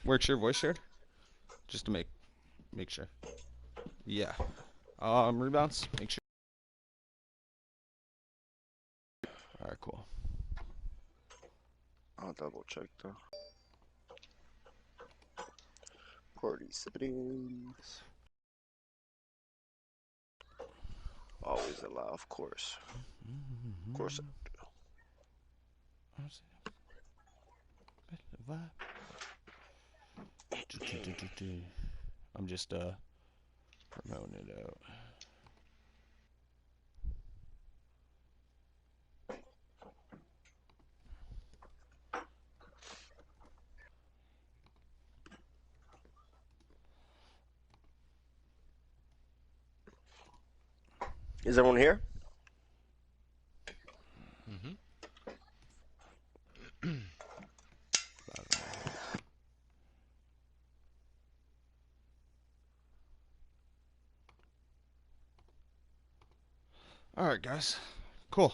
Works your voice shared? Just to make sure. Yeah. Rebounce. Make sure. All right, cool. I'll double check though. Participants. Always allow, of course. Of course. I'm just promoting it out. Is everyone here? Mm-hmm. All right, guys. Cool.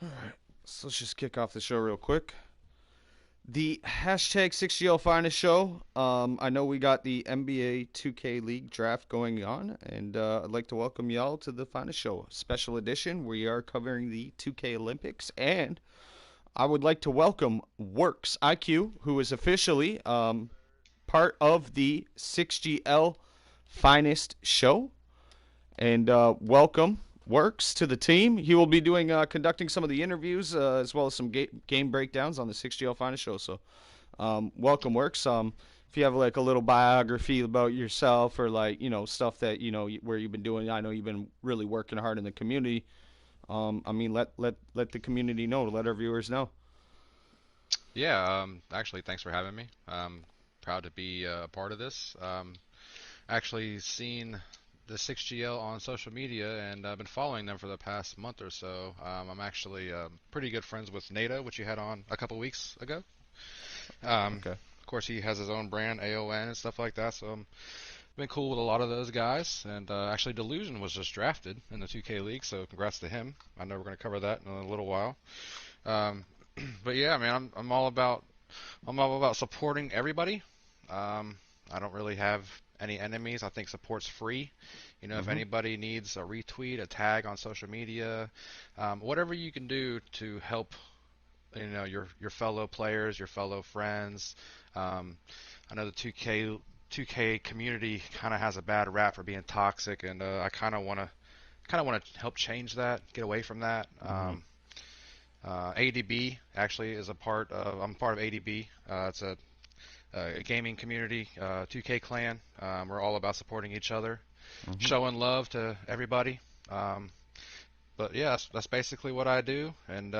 All right. So let's just kick off the show real quick. The hashtag 6GL Finest Show. I know we got the NBA 2K League draft going on, and I'd like to welcome y'all to the Finest Show special edition. We are covering the 2K Olympics, and I would like to welcome Works IQ, who is officially part of the 6GL Finest Show. And welcome Works to the team. He will be doing conducting some of the interviews as well as some game breakdowns on the 6GL Finest Show. So welcome Works. If you have like a little biography about yourself or like stuff that where you've been doing, I know you've been really working hard in the community. I mean, let the community know, let our viewers know. Yeah, actually, thanks for having me. I'm proud to be a part of this. Actually seen the 6GL on social media, and I've been following them for the past month or so. I'm actually pretty good friends with Nada, which you had on a couple weeks ago. Okay. Of course, he has his own brand, AON, and stuff like that, so been cool with a lot of those guys. And actually, Delusion was just drafted in the 2K League, so congrats to him. I know we're going to cover that in a little while. But yeah, man, I'm all about supporting everybody. I don't really have any enemies. I think support's free. If anybody needs a retweet, a tag on social media, whatever you can do to help, your fellow players, your fellow friends. I know the 2K community kind of has a bad rap for being toxic, and I kind of want to help change that, get away from that. ADB actually is I'm part of ADB. It's a gaming community, 2K clan. We're all about supporting each other, showing love to everybody. But yeah, that's basically what I do, and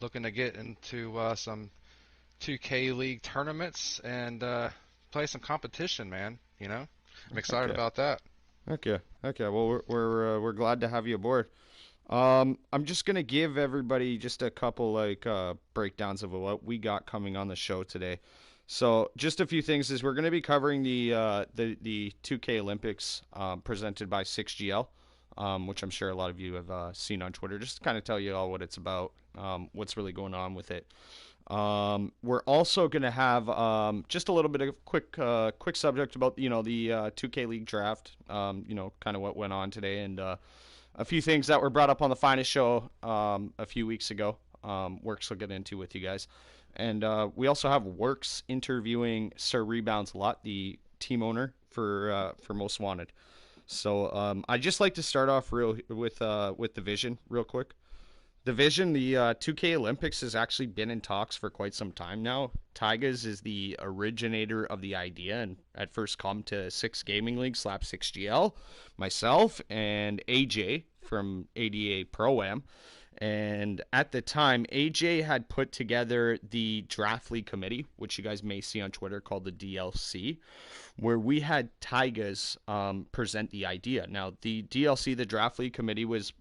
looking to get into some 2K League tournaments and play some competition, man. I'm excited about that. Okay. Well, we're glad to have you aboard. I'm just gonna give everybody just a couple like breakdowns of what we got coming on the show today. So just a few things is we're gonna be covering the 2K Olympics presented by 6GL, which I'm sure a lot of you have seen on Twitter. Just to kind of tell you all what it's about, what's really going on with it. We're also going to have just a little bit of quick subject about the 2K League draft. Kind of what went on today, and a few things that were brought up on the Finest Show a few weeks ago. Works will get into with you guys, and we also have Works interviewing Sir Rebounce a lot, the team owner for Most Wanted. So I'd just like to start off with the vision real quick. The vision, the 2K Olympics has actually been in talks for quite some time now. Tigers is the originator of the idea and at first come to 6 Gaming League, Slap 6GL, myself, and AJ from ADA Pro-Am. And at the time, AJ had put together the Draft League Committee, which you guys may see on Twitter, called the DLC, where we had Tigers present the idea. Now, the DLC, the Draft League Committee, was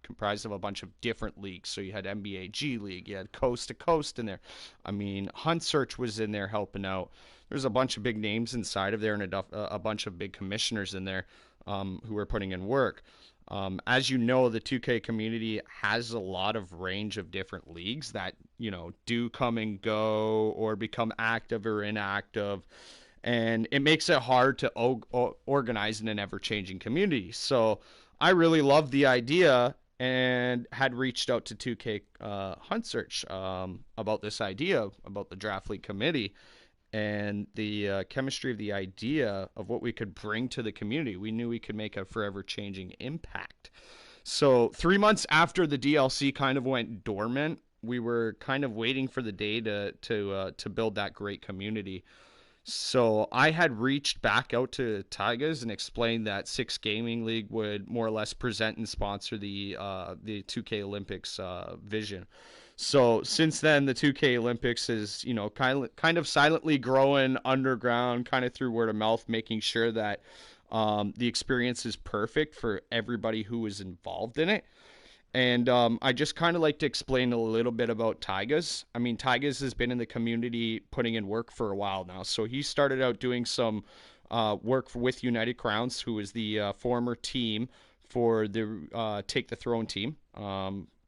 comprised of a bunch of different leagues. So you had NBA G League, you had Coast to Coast in there. I mean, Hunt Search was in there helping out. There's a bunch of big names inside of there and a bunch of big commissioners in there who were putting in work. As you know, the 2K community has a lot of range of different leagues that, do come and go or become active or inactive. And it makes it hard to organize in an ever changing community. So I really love the idea and had reached out to 2K Hunt Search about this idea, about the Draft League committee and the chemistry of the idea of what we could bring to the community. We knew we could make a forever changing impact. So 3 months after the DLC kind of went dormant, we were kind of waiting for the day to build that great community. So I had reached back out to Tigers and explained that Six Gaming League would more or less present and sponsor the 2K Olympics vision. So since then, the 2K Olympics is kind of silently growing underground, kind of through word of mouth, making sure that the experience is perfect for everybody who is involved in it. And I just kind of like to explain a little bit about Tygas. I mean, Tygas has been in the community putting in work for a while now. So he started out doing some work with United Crowns, who is the former team for the Take the Throne team,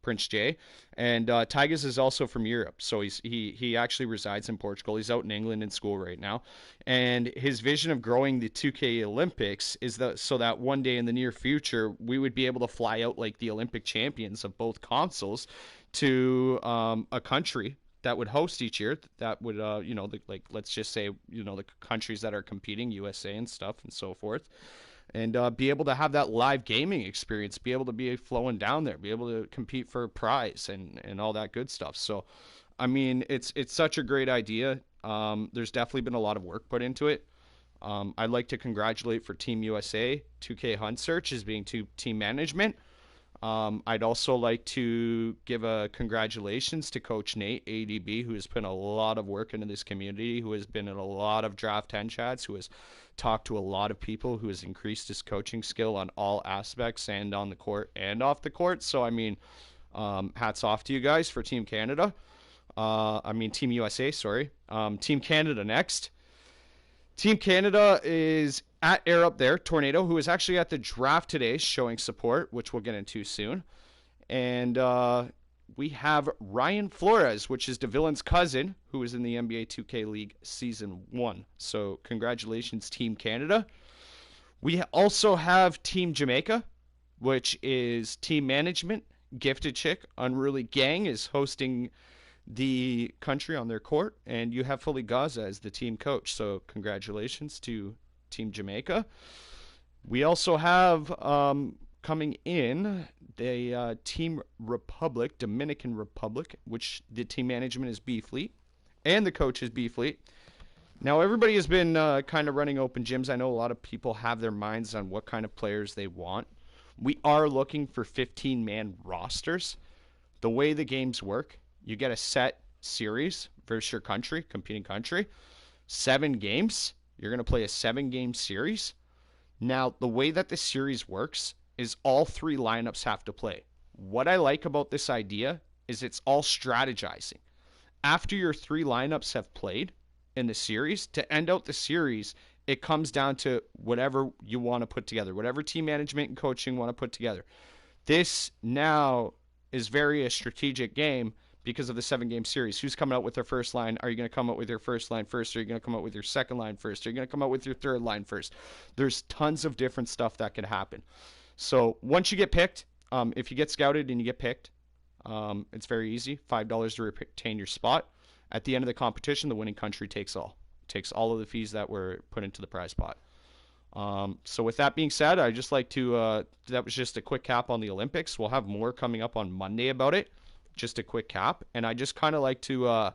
Prince Jay. And Tygas is also from Europe. So he actually resides in Portugal. He's out in England in school right now. And his vision of growing the 2K Olympics is so that one day in the near future, we would be able to fly out like the Olympic champions of both consoles to a country that would host each year. That would, like let's just say, the countries that are competing, USA and stuff and so forth. And be able to have that live gaming experience, be able to be flowing down there, be able to compete for a prize and all that good stuff. So, I mean, it's such a great idea. There's definitely been a lot of work put into it. I'd like to congratulate for Team USA, 2K Hunt Search as being team management. I'd also like to give a congratulations to Coach Nate, ADB, who has put a lot of work into this community, who has been in a lot of Draft 10 chats, who has talked to a lot of people, who has increased his coaching skill on all aspects and on the court and off the court. So, I mean, hats off to you guys for Team Canada. Team USA, sorry. Team Canada next. Team Canada is at Air Up There, Tornado, who is actually at the draft today showing support, which we'll get into soon. And we have Ryan Flores, which is DeVillen's cousin, who is in the NBA 2K League Season 1. So congratulations, Team Canada. We also have Team Jamaica, which is team management. Gifted Chick, Unruly Gang, is hosting the country on their court, and you have Fully Gaza as the team coach. So congratulations to Team Jamaica. We also have coming in the Team Republic, Dominican Republic, which the team management is B Fleet, and the coach is B Fleet. Now everybody has been kind of running open gyms. I know a lot of people have their minds on what kind of players they want. We are looking for 15-man rosters. The way the games work, you get a set series versus your country, competing country. 7 games. You're going to play a 7-game series. Now, the way that the series works is all 3 lineups have to play. What I like about this idea is it's all strategizing. After your 3 lineups have played in the series, to end out the series, it comes down to whatever you want to put together, whatever team management and coaching want to put together. This now is very a strategic game because of the 7-game series. Who's coming out with their first line? Are you going to come out with your first line first? Are you going to come out with your second line first? Are you going to come out with your third line first? There's tons of different stuff that could happen. So once you get picked, if you get scouted and you get picked, it's very easy. $5 to retain your spot. At the end of the competition, the winning country takes all of the fees that were put into the prize pot. So with that being said, I just like to that was just a quick cap on the Olympics. We'll have more coming up on Monday about it. Just a quick cap, and I just kind of like to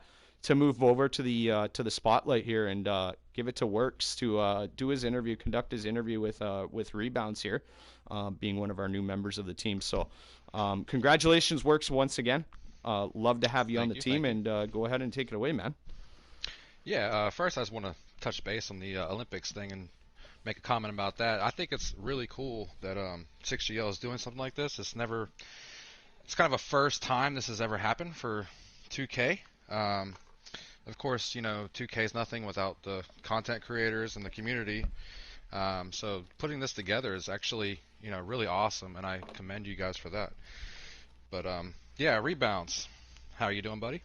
move over to the spotlight here and give it to Works to do his interview, conduct his interview with Rebounce here, being one of our new members of the team. So congratulations, Works, once again. Love to have you on the team, and go ahead and take it away, man. Yeah, first I just want to touch base on the Olympics thing and make a comment about that. I think it's really cool that 6GL is doing something like this. It's kind of a first time this has ever happened for 2K. Of course, 2K is nothing without the content creators and the community. So putting this together is actually, really awesome, and I commend you guys for that. But yeah, Rebounce. How are you doing, buddy?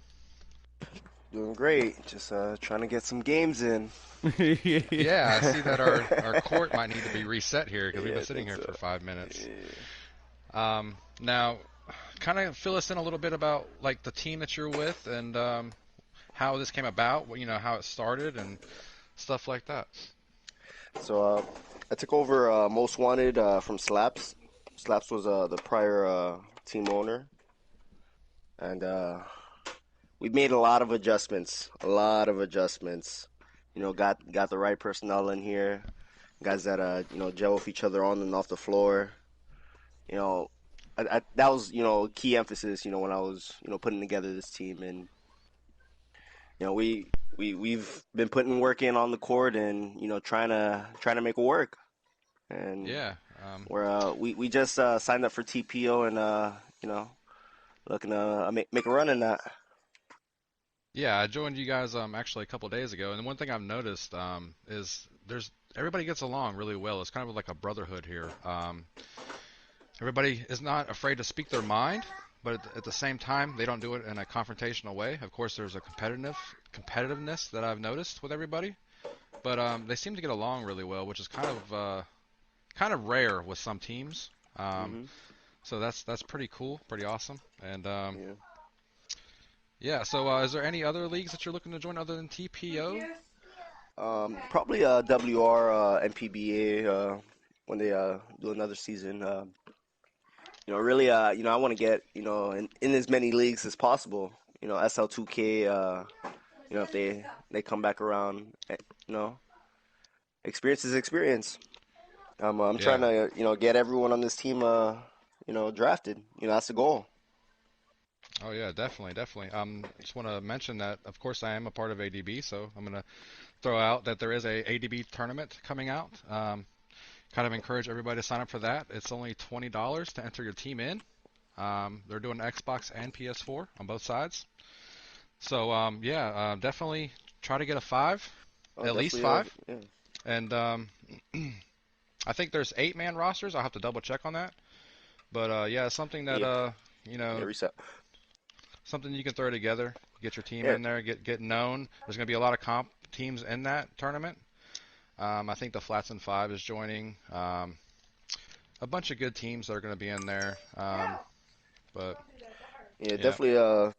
Doing great. Just trying to get some games in. Yeah, I see that our Yeah, court might need to be reset here because we've been I sitting think here so. for 5 minutes. Yeah. Now, kind of fill us in a little bit about like the team that you're with and how this came about, how it started and stuff like that. So I took over Most Wanted from Slaps. Slaps was the prior team owner, and we made a lot of adjustments. A lot of adjustments. Got the right personnel in here, guys that gel with each other on and off the floor. You know, that was key emphasis. When I was putting together this team, and we've been putting work in on the court, and trying to make it work. And Yeah. we just signed up for TPO, and you know looking to make a run in that. Yeah, I joined you guys actually a couple days ago, and one thing I've noticed is there's everybody gets along really well. It's kind of like a brotherhood here. Everybody is not afraid to speak their mind, but at the same time, they don't do it in a confrontational way. Of course, there's a competitiveness that I've noticed with everybody, but they seem to get along really well, which is kind of rare with some teams. Um, Hmm. so that's pretty cool, pretty awesome, and Yeah. yeah. So is there any other leagues that you're looking to join other than TPO? Probably WR MPBA when they do another season. Really, I want to get in as many leagues as possible. SL2K. If they come back around, you know, experience is experience. I'm trying Yeah. to get everyone on this team drafted. That's the goal. Oh yeah, definitely, definitely. Just want to mention that, of course, I am a part of ADB, so I'm gonna throw out that there is a ADB tournament coming out. Kind of encourage everybody to sign up for that. It's only $20 to enter your team in. They're doing Xbox and PS4 on both sides. So yeah, definitely try to get a five, Oh, at least definitely. five. Yeah. And I think there's 8-man rosters. I'll have to double check on that. But yeah, something that Yeah. you Yeah. know, Reset. something you can throw together, get your team Yeah. in there, get known. There's going to be a lot of comp teams in that tournament. I think the Flats and Five is joining. A bunch of good teams that are going to be in there. But Yeah. yeah, Definitely.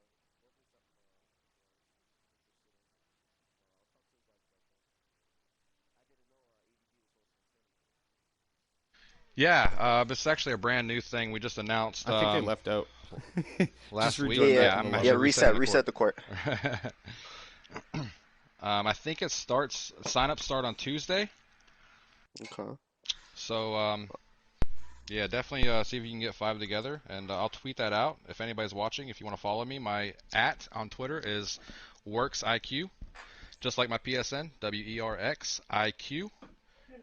yeah. It's actually a brand new thing we just announced I think they left out. Just last week. Yeah. rejoin Yeah. back Yeah, in the I'm Yeah. actually lobby. resetting Reset. the court. Reset the court. I think it starts. Sign-ups start on Tuesday. Okay. So yeah, definitely see if you can get five together, and I'll tweet that out if anybody's watching. If you want to follow me, my @ on Twitter is WorksIQ, just like my PSN, WERXIQ,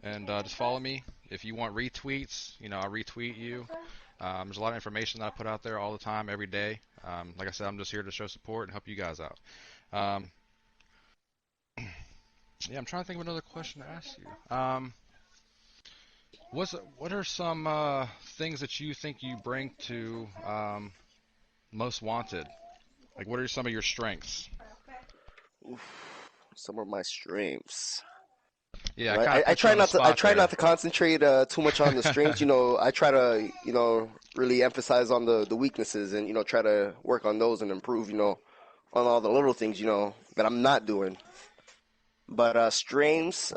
and just follow me. If you want retweets, I'll retweet you. There's a lot of information that I put out there all the time, every day. Like I said, I'm just here to show support and help you guys out. Um, yeah, I'm trying to think of another question to ask you. What are some things that you think you bring to Most Wanted? Like, what are some of your strengths? Oof. Some of my strengths. Yeah, I kind of I put you try on the not to. I spot try not there. to concentrate too much on the strengths. I try to really emphasize on the weaknesses, and try to work on those and improve. On all the little things that I'm not doing. But strengths.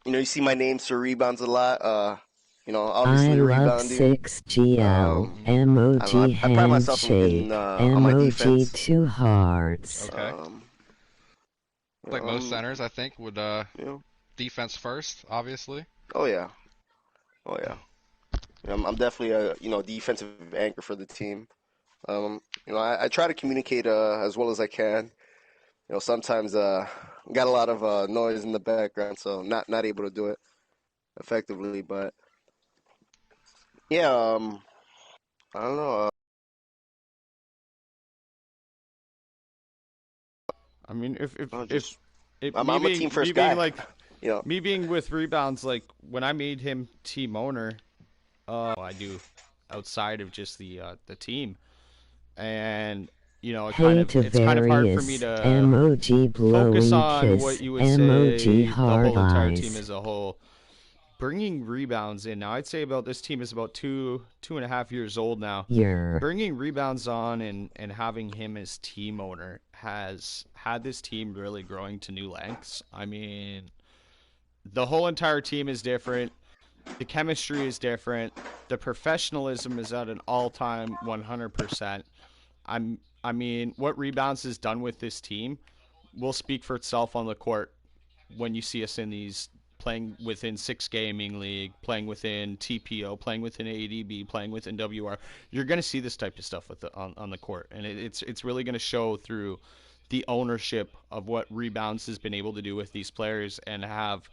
You see my name, Sir Rebounds a lot. I Obviously a love rebounder. 6GL. I don't know. Emoji I pride myself in handshake. on my Emoji defense. 2 hearts. Okay. Um, you know, Like most I'm, centers, I think would you know, defense first, obviously. oh yeah, oh yeah. I'm definitely a defensive anchor for the team. I try to communicate as well as I can. Sometimes got a lot of noise in the background, so not able to do it effectively. But yeah, I don't know. I mean, if I'm if just it I'm me I'm a being team me first being guy. like You know. me being with Rebounds, like when I made him team owner, I do outside of just the team, and Hey to it's kind of hard for me various to emoji focus blowy on what kiss you would emoji say the hard whole entire team eyes. as a whole. Bringing Rebounds in now, I'd say about this team is about 2.5 years old now. Yer. Bringing Rebounds on and having him as team owner has had this team really growing to new lengths. I mean, the whole entire team is different. The chemistry is different. The professionalism is at an all-time 100%. I mean, what Rebounds has done with this team will speak for itself on the court when you see us in these playing within Six Gaming League, playing within TPO, playing within ADB, playing within WR. You're going to see this type of stuff on the court, and it's really going to show through the ownership of what Rebounds has been able to do with these players and have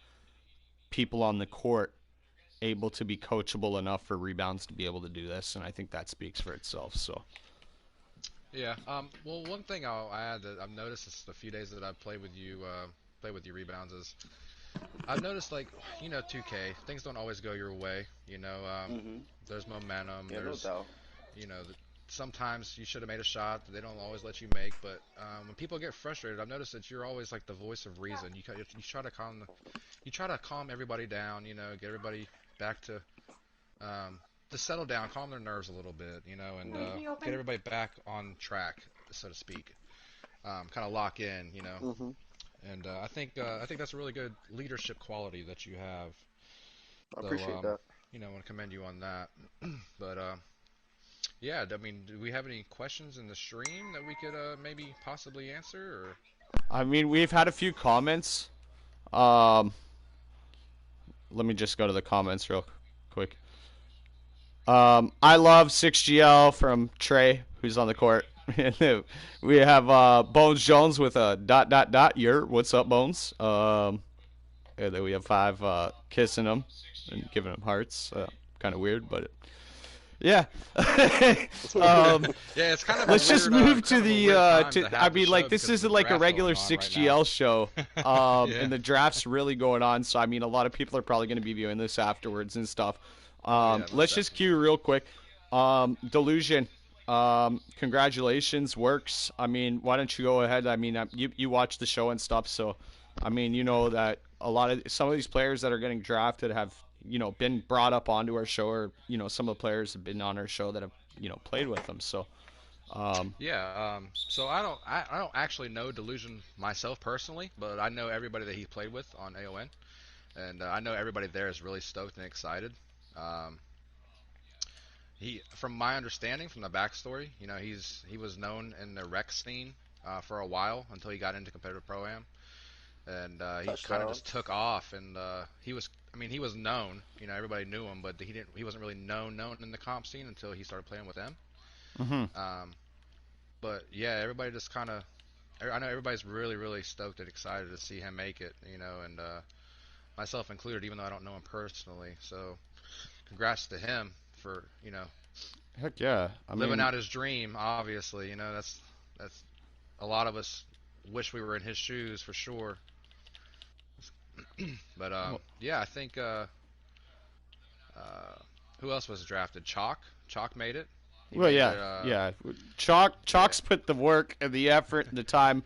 people on the court able to be coachable enough for Rebounds to be able to do this, and I think that speaks for itself. So Yeah. Well, one thing I'll add that I've noticed is the few days that I've played with you Rebounds is I've noticed, like, 2K, things don't always go your way. Mhm. There's momentum. Yeah, no There's, doubt. you know, th- sometimes you should have made a shot that they don't always let you make. But when people get frustrated, I've noticed that you're always like the voice of reason. You try to calm everybody down. Get everybody back to settle down, calm their nerves a little bit. And get everybody back on track, so to speak. Kind of lock in. Mhm. And I think that's a really good leadership quality that you have. I So appreciate that. I want to commend you on that. But yeah, I mean, do we have any questions in the stream that we could maybe possibly answer? Or I mean, we've had a few comments. Um, Let me just go to the comments real quick. I love 6GL from Trey, who's on the court. We have Bones Jones with a ... What's up, Bones? And then we have 5 kissing him and giving him hearts. Kind of weird, but yeah. um, yeah, it's kind of a let's just weird, move to kind of a the weird time to. to I have the mean, like show this because of the isn't like a draft regular going on right now. 6GL show. Yeah. And the draft's really going on. So I mean, a lot of people are probably going to be viewing this afterwards and stuff. Oh yeah, most Let's just definitely. cue real quick. Delusion. Congratulations, works. I mean, why don't you go ahead? I mean, you watch the show and stuff, so I mean, you know that some of these players that are getting drafted have been brought up onto our show, or some of the players have been on our show that have played with them. So Yeah. So I don't actually know Delusion myself personally, but I know everybody that he played with on AON, and I know everybody there is really stoked and excited. Um, from my understanding, from the backstory, he was known in the rec scene for a while until he got into competitive pro am, and he kind of just Touchdowns. took off. And he was known. Everybody knew him, but he wasn't really known in the comp scene until he started playing with them. mhm. Um, but yeah, everybody just kind of. I know everybody's really, really stoked and excited to see him make it. And myself included, even though I don't know him personally. So, congrats to him for Heck yeah. I living mean, out his dream. Obviously, that's a lot of us wish we were in his shoes for sure. But well, yeah, I think uh, who else was drafted? Chalk made it. He well, made yeah, it. yeah. Yeah. Chalk's put the work and the effort and the time.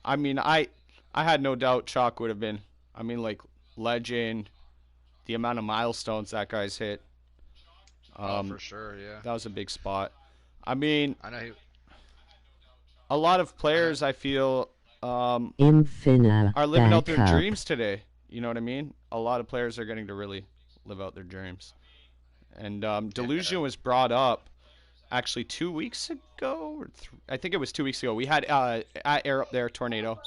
I mean, I had no doubt Chalk would have been. I mean, like legend, the amount of milestones that guy's hit. Oh, for Um, sure. Yeah. that was a big spot. I mean, I know. a lot of I know. players I feel Infina are living out their backup. dreams today. You know what I mean? A lot of players are getting to really live out their dreams. And Yeah. Delusion was brought up actually 2 weeks ago, or I think it was 2 weeks ago. We had at Air Up There Tornado,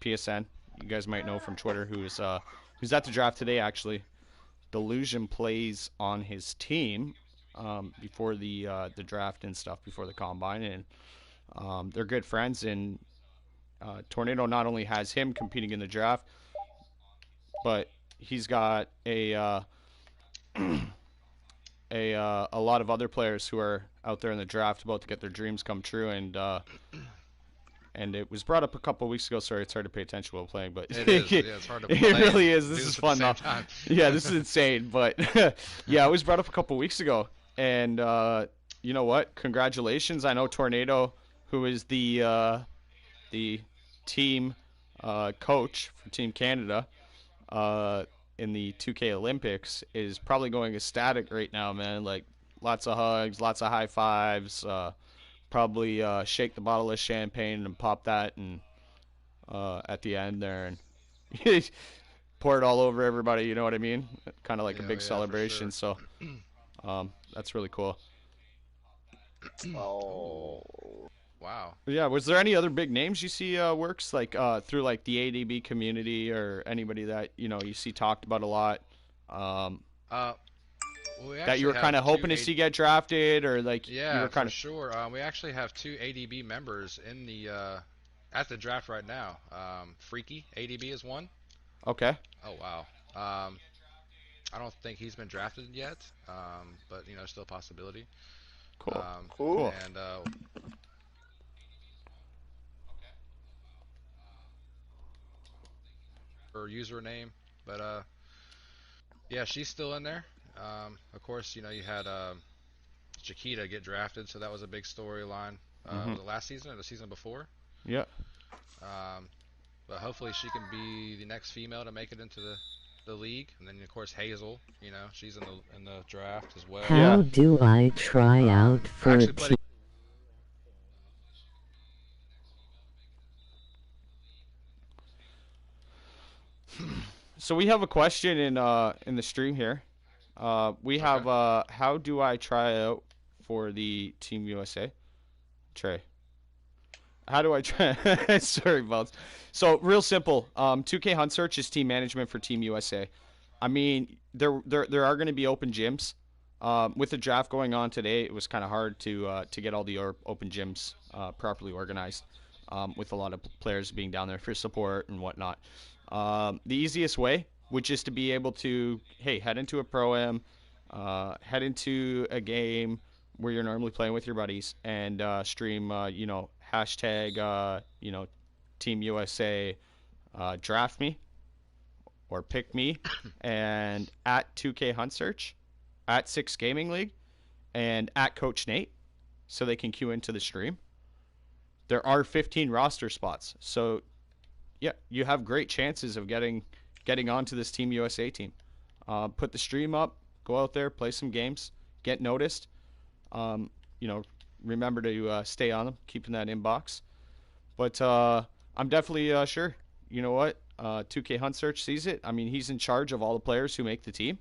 PSN. You guys might know from Twitter who's at the draft today. Actually, Delusion plays on his team before the draft and stuff, before the combine, and they're good friends. And Tornado not only has him competing in the draft, but he's got a lot of other players who are out there in the draft about to get their dreams come true. And and it was brought up a couple weeks ago. Sorry, it's hard to pay attention while playing, but It is. Yeah, it's hard to it play really and is. do This is at the fun same though. time. Yeah, this is insane. But yeah, it was brought up a couple weeks ago, and you know what? Congratulations! I know Tornado, who is the team coach for Team Canada in the 2K Olympics, is probably going ecstatic right now, man. Like lots of hugs, lots of high fives. Probably shake the bottle of champagne and pop that and at the end there and pour it all over everybody. You know what I mean? Kind of like a big Yeah, for celebration. sure. So that's really cool. Oh, Wow. Yeah, was there any other big names you see works like through like the ADB community or anybody that you see talked about a lot Uh, well, we that you actually were kind have of two hoping to see get drafted or like you Yeah, were kind for of sure. We actually have two ADB members in the at the draft right now. Freaky ADB is one. okay, Oh wow. I don't think he's been drafted yet, but still a possibility. cool, cool. cool. And her username, but yeah, she's still in there. Of course, you had Chiquita get drafted, so that was a big storyline. Mhm. Was it last season or the season before? Yeah, Um, but hopefully she can be the next female to make it into the league. And then of course Hazel, she's in the draft as well. Yeah. How do I try out I for actually played. so we have a question in the stream here. We have how do I try out for the Team USA? Trey. How do I try? Sorry, Bounce. So real simple. 2K Hunt Search is team management for Team USA. I mean, there are going to be open gyms. With the draft going on today, it was kind of hard to get all the open gyms properly organized. With a lot of players being down there for support and whatnot. The easiest way would just to be able to, hey, head into a pro-am, head into a game where you're normally playing with your buddies and stream, hashtag, Team USA, draft me or pick me, and at 2K Hunt Search, at 6 Gaming League, and at Coach Nate, so they can queue into the stream. There are 15 roster spots, so yeah, you have great chances of getting onto this Team USA team. Put the stream up, go out there, play some games, get noticed. Remember to stay on them, keeping that inbox. But I'm definitely sure. You know what? 2K Hunt Search sees it. I mean, he's in charge of all the players who make the team.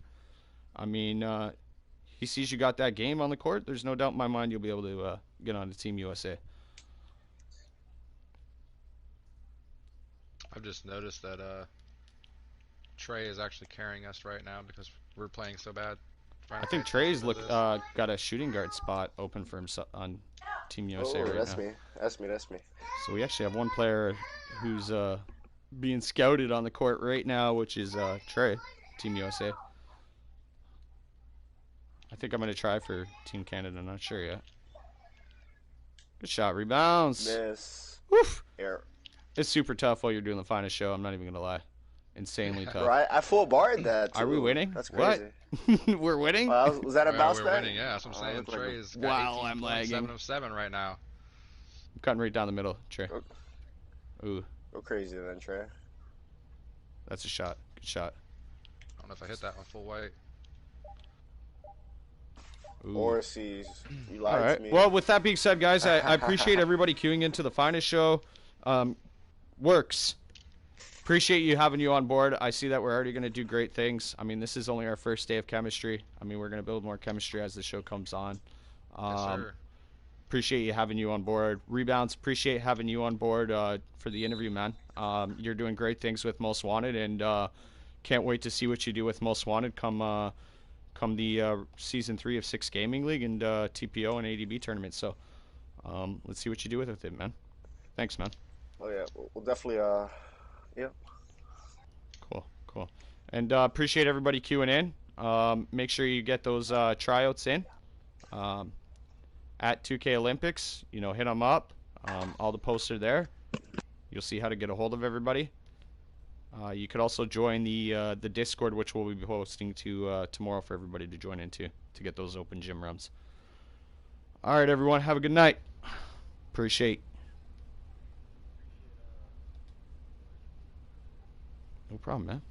I mean, he sees you got that game on the court. There's no doubt in my mind you'll be able to get on to Team USA. I've just noticed that Trey is actually carrying us right now because we're playing so bad. I think Trey's got a shooting guard spot open for himself on Team USA right that's now. me. That's me. So we actually have one player who's being scouted on the court right now, which is Trey, Team USA. I think I'm going to try for Team Canada. I'm not sure yet. Good shot. Rebounce. Miss. Woof. Air. It's super tough while you're doing the finest show. I'm not even going to lie. Insanely tough. Right, I full barred that. Too. Are we winning? That's crazy. What? We're winning? Was that a bounce we're back? winning, yeah. That's what I'm saying. Like Trey's got Wow, 18 I'm points, lagging. 7 of 7 right now. I'm cutting right down the middle, Trey. Ooh, Go crazy then, Trey. that's a shot. Good shot. I don't know if I hit that one full weight. Ooh. Orsies. You lied All to right. me. Well, with that being said, guys, I appreciate everybody queuing into the finest show. Works. Appreciate having you on board. I see that we're already going to do great things. I mean, this is only our first day of chemistry. I mean, we're going to build more chemistry as the show comes on. Yes, sir. Appreciate having you on board. Rebounce, appreciate having you on board for the interview, man. You're doing great things with Most Wanted, and can't wait to see what you do with Most Wanted come the Season 3 of 6 Gaming League and TPO and ADB tournament. So let's see what you do with it, man. Thanks, man. Oh yeah, we'll definitely yeah. Cool. And appreciate everybody queuing in. Make sure you get those tryouts in at 2K Olympics. Hit them up. All the posts are there. You'll see how to get a hold of everybody. You could also join the Discord, which we'll be posting to tomorrow for everybody to join into to get those open gym runs. All right, everyone, have a good night. Appreciate. No problem, man.